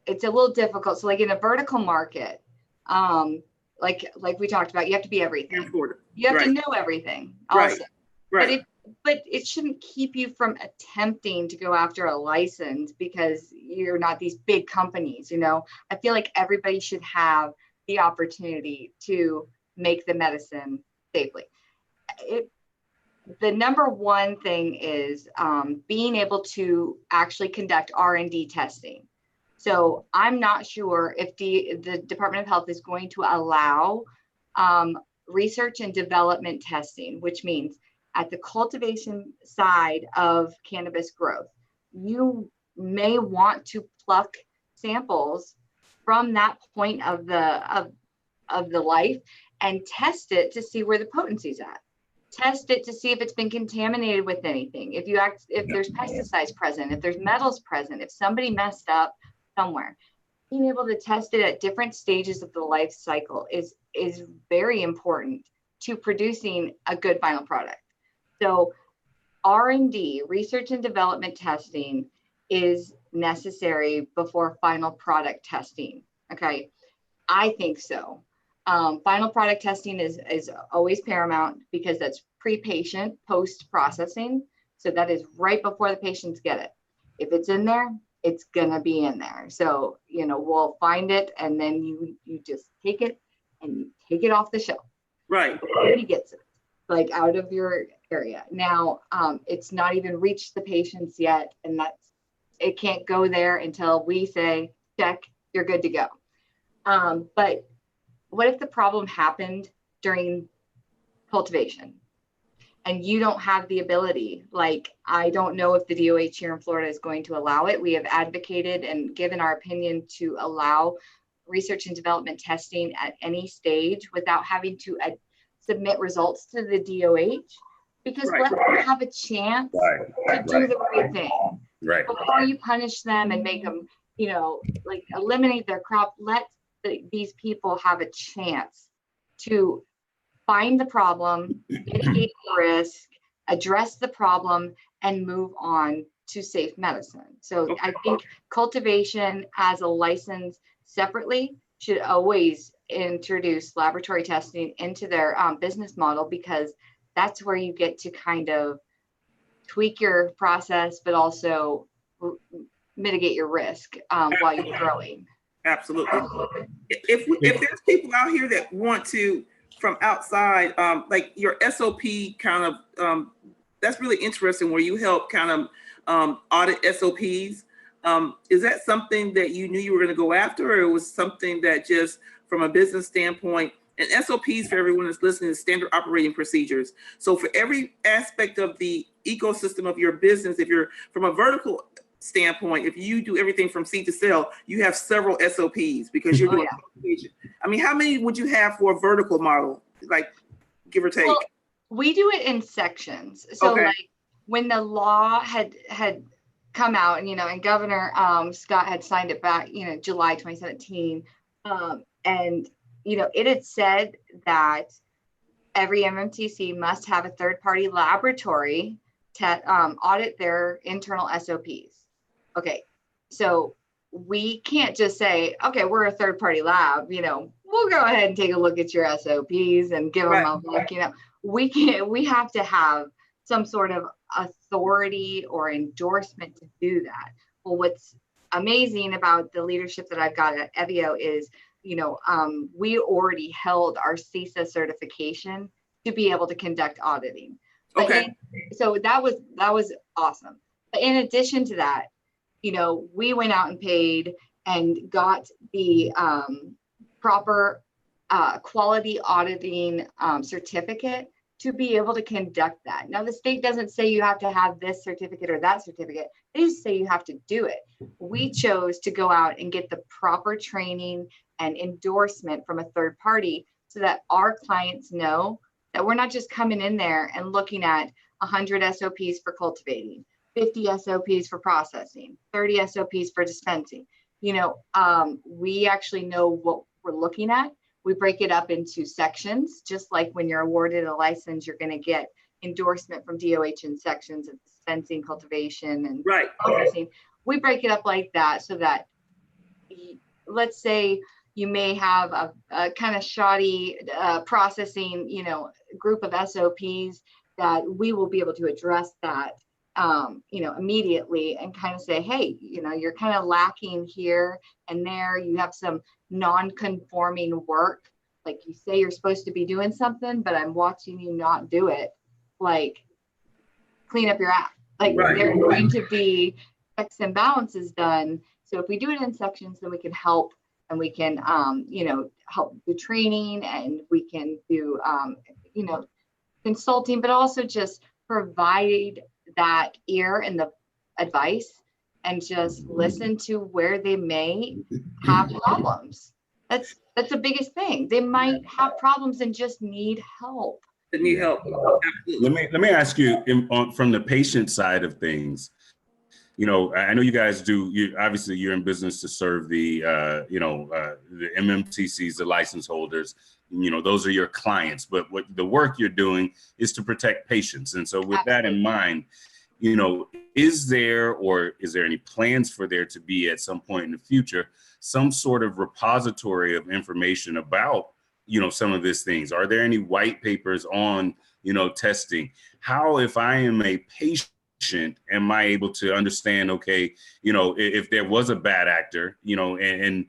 Speaker 3: it's a little difficult. So like in a vertical market, like we talked about, you have to be everything. You have to know everything also.
Speaker 1: Right.
Speaker 3: But it shouldn't keep you from attempting to go after a license because you're not these big companies, I feel like everybody should have the opportunity to make the medicine safely. The number one thing is being able to actually conduct R&D testing. So I'm not sure if the Department of Health is going to allow research and development testing, which means at the cultivation side of cannabis growth, you may want to pluck samples from that point of the life and test it to see where the potency's at. Test it to see if it's been contaminated with anything. If there's pesticides present, if there's metals present, if somebody messed up somewhere. Being able to test it at different stages of the life cycle is very important to producing a good final product. So R&D, research and development testing, is necessary before final product testing. Okay, I think so. Final product testing is always paramount because that's pre-patient, post-processing. So that is right before the patients get it. If it's in there, it's gonna be in there. So, we'll find it, and then you just take it and you take it off the shelf.
Speaker 1: Right.
Speaker 3: Nobody gets it, like out of your area. Now, it's not even reached the patients yet, and it can't go there until we say, check, you're good to go. But what if the problem happened during cultivation and you don't have the ability? Like, I don't know if the DOH here in Florida is going to allow it. We have advocated and given our opinion to allow research and development testing at any stage without having to submit results to the DOH, because let them have a chance to do the right thing.
Speaker 2: Right.
Speaker 3: Before you punish them and make them, like eliminate their crop, let these people have a chance to find the problem, mitigate the risk, address the problem, and move on to safe medicine. So I think cultivation as a license separately should always introduce laboratory testing into their business model, because that's where you get to kind of tweak your process, but also mitigate your risk while you're growing.
Speaker 1: Absolutely. If there's people out here that want to, from outside, like your SOP kind of, that's really interesting, where you help kind of audit SOPs. Is that something that you knew you were going to go after, or it was something that just from a business standpoint? And SOPs, for everyone that's listening, is standard operating procedures. So for every aspect of the ecosystem of your business, if you're from a vertical standpoint, if you do everything from seed to sale, you have several SOPs because you're doing cultivation. I mean, how many would you have for a vertical model, like give or take?
Speaker 3: Well, we do it in sections. So like when the law had come out, and Governor Scott had signed it back, July 2017, and it had said that every MMTC must have a third-party laboratory to audit their internal SOPs. Okay, so we can't just say, okay, we're a third-party lab, we'll go ahead and take a look at your SOPs and give them a look. You know, we have to have some sort of authority or endorsement to do that. Well, what's amazing about the leadership that I've got at Evio is, you know, we already held our CISA certification to be able to conduct auditing.
Speaker 1: Okay.
Speaker 3: So that was awesome. But in addition to that, you know, we went out and paid and got the proper quality auditing certificate to be able to conduct that. Now, the state doesn't say you have to have this certificate or that certificate. They just say you have to do it. We chose to go out and get the proper training and endorsement from a third party so that our clients know that we're not just coming in there and looking at 100 SOPs for cultivating, 50 SOPs for processing, 30 SOPs for dispensing. You know, we actually know what we're looking at. We break it up into sections, just like when you're awarded a license, you're going to get endorsement from DOH in sections of dispensing, cultivation, and processing. We break it up like that so that, let's say you may have a kind of shoddy processing, you know, group of SOPs, that we will be able to address that, you know, immediately and kind of say, hey, you know, you're kind of lacking here and there. You have some non-conforming work. Like, you say you're supposed to be doing something, but I'm watching you not do it. Like, clean up your act. Like, there's going to be checks and balances done. So if we do it in sections, then we can help, and we can, you know, help do training, and we can do, you know, consulting, but also just provide that ear and the advice and just listen to where they may have problems. That's the biggest thing. They might have problems and just need help.
Speaker 1: They need help. Absolutely.
Speaker 2: Let me ask you from the patient side of things. You know, I know you guys do. Obviously, you're in business to serve the, you know, the MMTCs, the license holders. You know, those are your clients. But what the work you're doing is to protect patients. And so, with that in mind, you know, is there any plans for there to be at some point in the future some sort of repository of information about, you know, some of these things? Are there any white papers on, you know, testing? How, if I am a patient, am I able to understand, okay, you know, if there was a bad actor, you know, and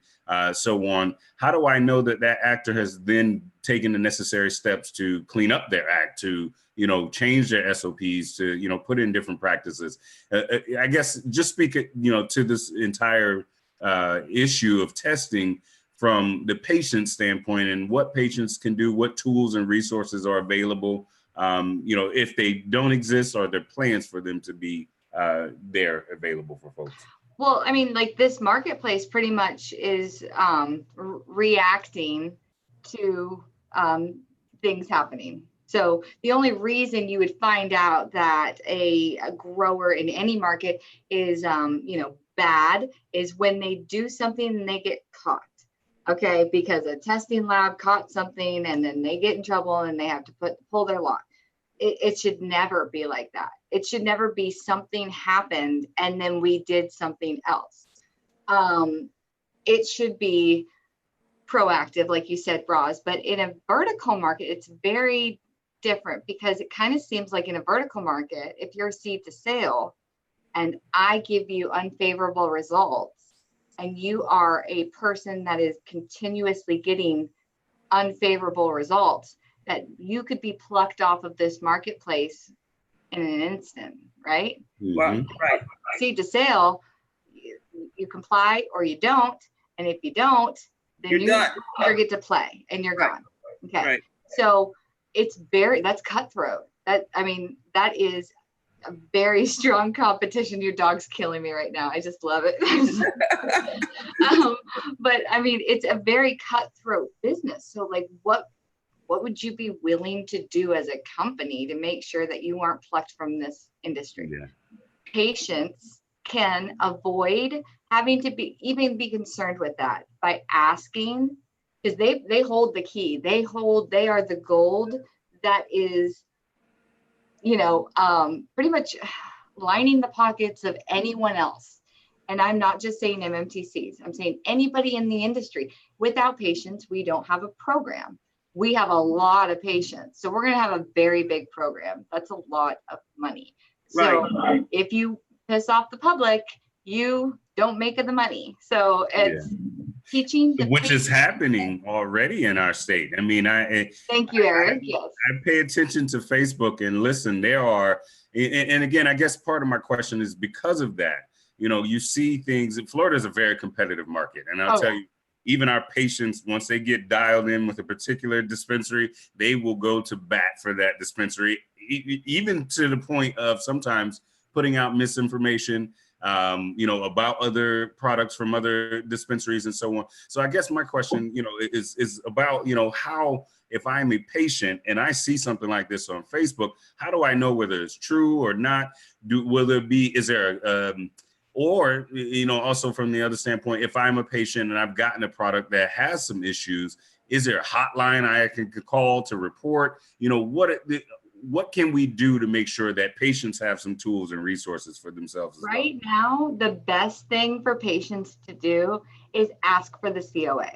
Speaker 2: so on, how do I know that that actor has then taken the necessary steps to clean up their act, to, you know, change their SOPs, to, you know, put in different practices? I guess just speak, you know, to this entire issue of testing from the patient standpoint, and what patients can do, what tools and resources are available. You know, if they don't exist, are there plans for them to be there available for folks?
Speaker 3: Well, I mean, like, this marketplace pretty much is reacting to things happening. So the only reason you would find out that a grower in any market is, you know, bad is when they do something and they get caught. Okay, because a testing lab caught something and then they get in trouble and they have to pull their log. It should never be like that. It should never be something happened and then we did something else. It should be proactive, like you said, Roz, but in a vertical market, it's very different, because it kind of seems like in a vertical market, if you're seed to sale and I give you unfavorable results, and you are a person that is continuously getting unfavorable results, that you could be plucked off of this marketplace in an instant, right?
Speaker 2: Mm-hmm.
Speaker 1: Right.
Speaker 3: Seed to sale, you comply or you don't. And if you don't, then you never get to play and you're gone. Okay.
Speaker 1: Right.
Speaker 3: So that's cutthroat. That is a very strong competition. Your dog's killing me right now. I just love it. But I mean, it's a very cutthroat business. So like, what would you be willing to do as a company to make sure that you aren't plucked from this industry?
Speaker 2: Yeah.
Speaker 3: Patients can avoid having to be concerned with that by asking, because they hold the key. They are the gold that is, you know, pretty much lining the pockets of anyone else. And I'm not just saying MMTCs, I'm saying anybody in the industry. Without patients, we don't have a program. We have a lot of patients. So we're going to have a very big program. That's a lot of money. So if you piss off the public, you don't make the money. So it's teaching.
Speaker 2: Which is happening already in our state. I mean,
Speaker 3: thank you, Eric. Yes.
Speaker 2: I pay attention to Facebook and listen, there are, and again, I guess part of my question is because of that, you know, you see things, Florida is a very competitive market. And I'll tell you, even our patients, once they get dialed in with a particular dispensary, they will go to bat for that dispensary, even to the point of sometimes putting out misinformation, you know, about other products from other dispensaries and so on. So I guess my question, you know, is about, you know, how, if I'm a patient and I see something like this on Facebook, how do I know whether it's true or not? Is there or, you know, also from the other standpoint, if I'm a patient and I've gotten a product that has some issues, is there a hotline I can call to report? You know, what can we do to make sure that patients have some tools and resources for themselves?
Speaker 3: Right now, the best thing for patients to do is ask for the COA.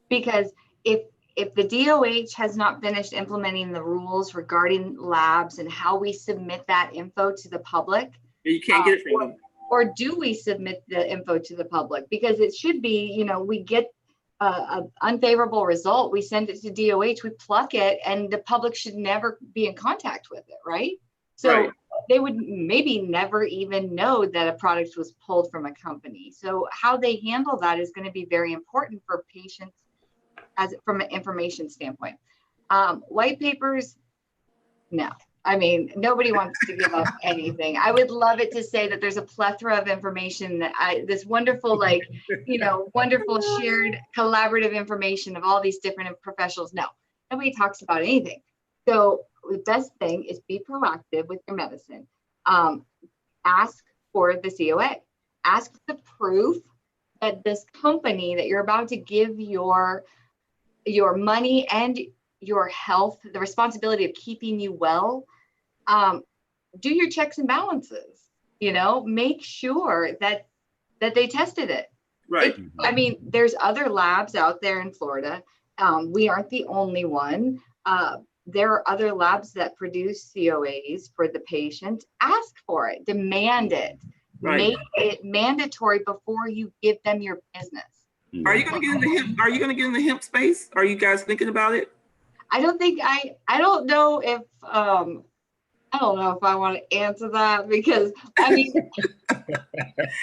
Speaker 3: Because if the DOH has not finished implementing the rules regarding labs and how we submit that info to the public,
Speaker 1: you can't get it from them.
Speaker 3: Or do we submit the info to the public? Because it should be, you know, we get an unfavorable result, we send it to DOH, we pluck it, and the public should never be in contact with it, right? So they would maybe never even know that a product was pulled from a company. So how they handle that is going to be very important for patients as from an information standpoint. White papers, no. I mean, nobody wants to give up anything. I would love it to say that there's a plethora of information that this wonderful, like, you know, wonderful shared collaborative information of all these different professionals. No, nobody talks about anything. So the best thing is be proactive with your medicine. Ask for the COA. Ask the proof that this company that you're about to give your money and your health, the responsibility of keeping you well, do your checks and balances, you know, make sure that they tested it.
Speaker 1: Right.
Speaker 3: I mean, there's other labs out there in Florida. We aren't the only one. There are other labs that produce COAs for the patient. Ask for it, demand it, make it mandatory before you give them your business.
Speaker 1: Are you going to get in the hemp? Are you going to get in the hemp space? Are you guys thinking about it?
Speaker 3: I don't know if I want to answer that, because I mean,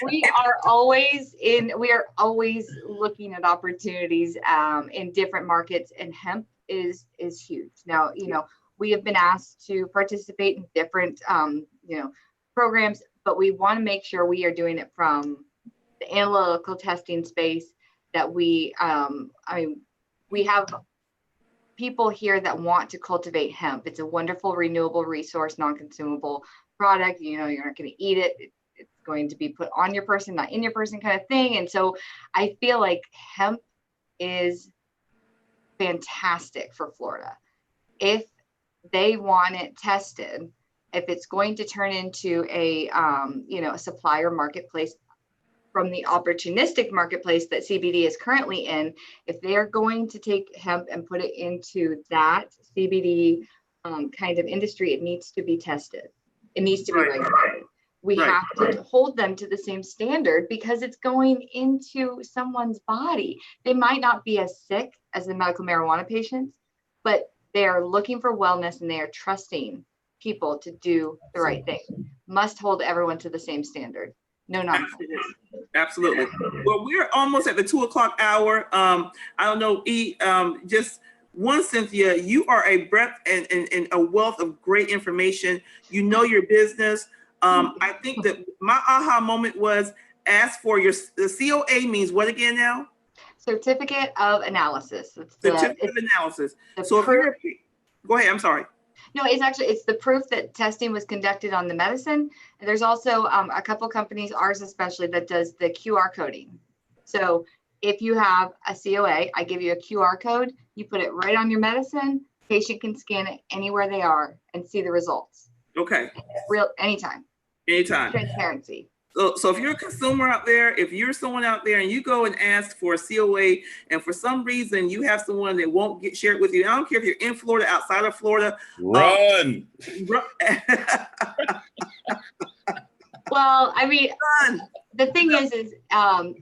Speaker 3: we are always looking at opportunities in different markets, and hemp is huge. Now, you know, we have been asked to participate in different you know, programs, but we want to make sure we are doing it from the analytical testing space, that we we have people here that want to cultivate hemp. It's a wonderful renewable resource, non-consumable product. You know, you're not going to eat it. It's going to be put on your person, not in your person, kind of thing. And so I feel like hemp is fantastic for Florida. If they want it tested, if it's going to turn into a you know, a supplier marketplace from the opportunistic marketplace that CBD is currently in, if they are going to take hemp and put it into that CBD kind of industry, it needs to be tested. It needs to be regulated. We have to hold them to the same standard, because it's going into someone's body. They might not be as sick as the medical marijuana patients, but they are looking for wellness and they are trusting people to do the right thing. Must hold everyone to the same standard. No nonsense.
Speaker 1: Absolutely. Well, we're almost at the 2 o'clock hour. I don't know, just one, Cynthia, you are a breadth and a wealth of great information. You know your business. I think that my aha moment was ask for the COA means what again now?
Speaker 3: Certificate of Analysis.
Speaker 1: Certificate of Analysis. So go ahead, I'm sorry.
Speaker 3: No, it's the proof that testing was conducted on the medicine. And there's also a couple companies, ours especially, that does the QR coding. So if you have a COA, I give you a QR code, you put it right on your medicine, patient can scan it anywhere they are and see the results.
Speaker 1: Okay.
Speaker 3: Anytime.
Speaker 1: Anytime.
Speaker 3: Transparency.
Speaker 1: So if you're a consumer out there, if you're someone out there and you go and ask for a COA, and for some reason you have someone that won't share it with you, I don't care if you're in Florida, outside of Florida,
Speaker 2: Run.
Speaker 3: Well, I mean, the thing is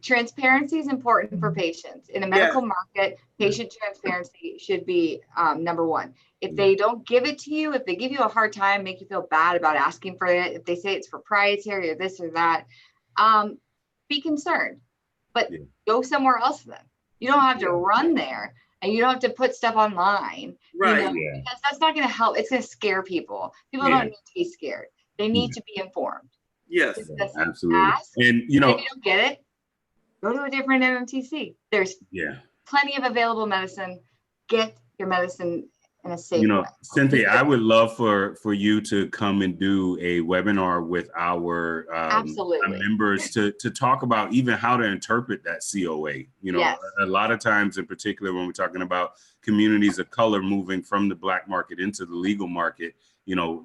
Speaker 3: transparency is important for patients. In a medical market, patient transparency should be number one. If they don't give it to you, if they give you a hard time, make you feel bad about asking for it, if they say it's proprietary or this or that, be concerned, but go somewhere else then. You don't have to run there, and you don't have to put stuff online,
Speaker 1: right?
Speaker 3: Because that's not going to help. It's going to scare people. People don't need to be scared. They need to be informed.
Speaker 1: Yes,
Speaker 2: absolutely.
Speaker 3: Ask,
Speaker 2: and
Speaker 3: if you don't get it, go to a different MMTC. There's plenty of available medicine. Get your medicine in a safe way.
Speaker 2: Cynthia, I would love for you to come and do a webinar with our members to talk about even how to interpret that COA. A lot of times, in particular, when we're talking about communities of color moving from the Black market into the legal market,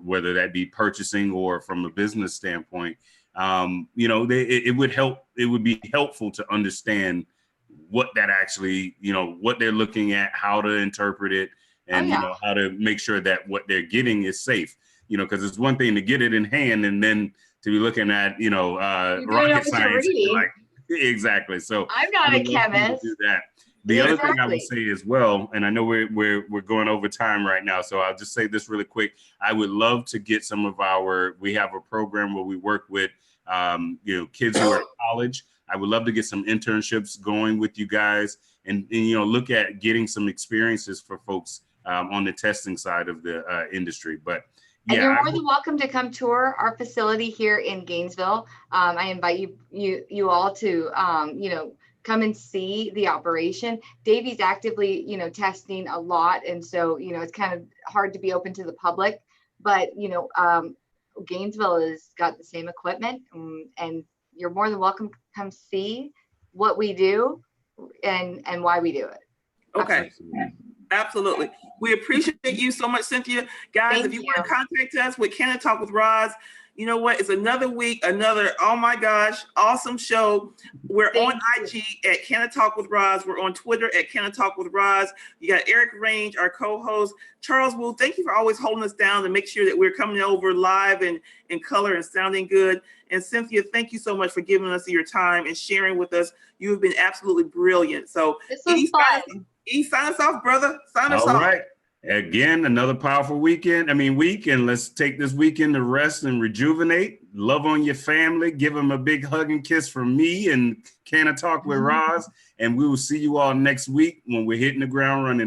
Speaker 2: whether that be purchasing or from a business standpoint, it would be helpful to understand what that actually, what they're looking at, how to interpret it, and how to make sure that what they're getting is safe. Because it's one thing to get it in hand and then to be looking at, rocket science. Exactly. So
Speaker 3: I'm not a chemist.
Speaker 2: Do that. The other thing I would say as well, and I know we're going over time right now, so I'll just say this really quick. I would love to get some of we have a program where we work with, kids who are in college. I would love to get some internships going with you guys and look at getting some experiences for folks on the testing side of the industry. But
Speaker 3: and you're more than welcome to come tour our facility here in Gainesville. I invite you all to, come and see the operation. Davey's actively, testing a lot. And so, it's kind of hard to be open to the public, but, Gainesville has got the same equipment, and you're more than welcome to come see what we do and why we do it.
Speaker 1: Okay. Absolutely. We appreciate you so much, Cynthia. Guys, if you want to contact us with CannaTalk with Roz, you know what? It's another week, oh my gosh, awesome show. We're on IG at CannaTalk with Roz. We're on Twitter at CannaTalk with Roz. You got Eric Range, our co-host. Charles Wu, thank you for always holding us down to make sure that we're coming over live and in color and sounding good. And Cynthia, thank you so much for giving us your time and sharing with us. You have been absolutely brilliant. So
Speaker 3: this was fun.
Speaker 1: Sign us off, brother. Sign us off.
Speaker 2: All right. Again, another powerful week, and let's take this weekend to rest and rejuvenate. Love on your family. Give them a big hug and kiss from me and CannaTalk with Roz. And we will see you all next week when we're hitting the ground running.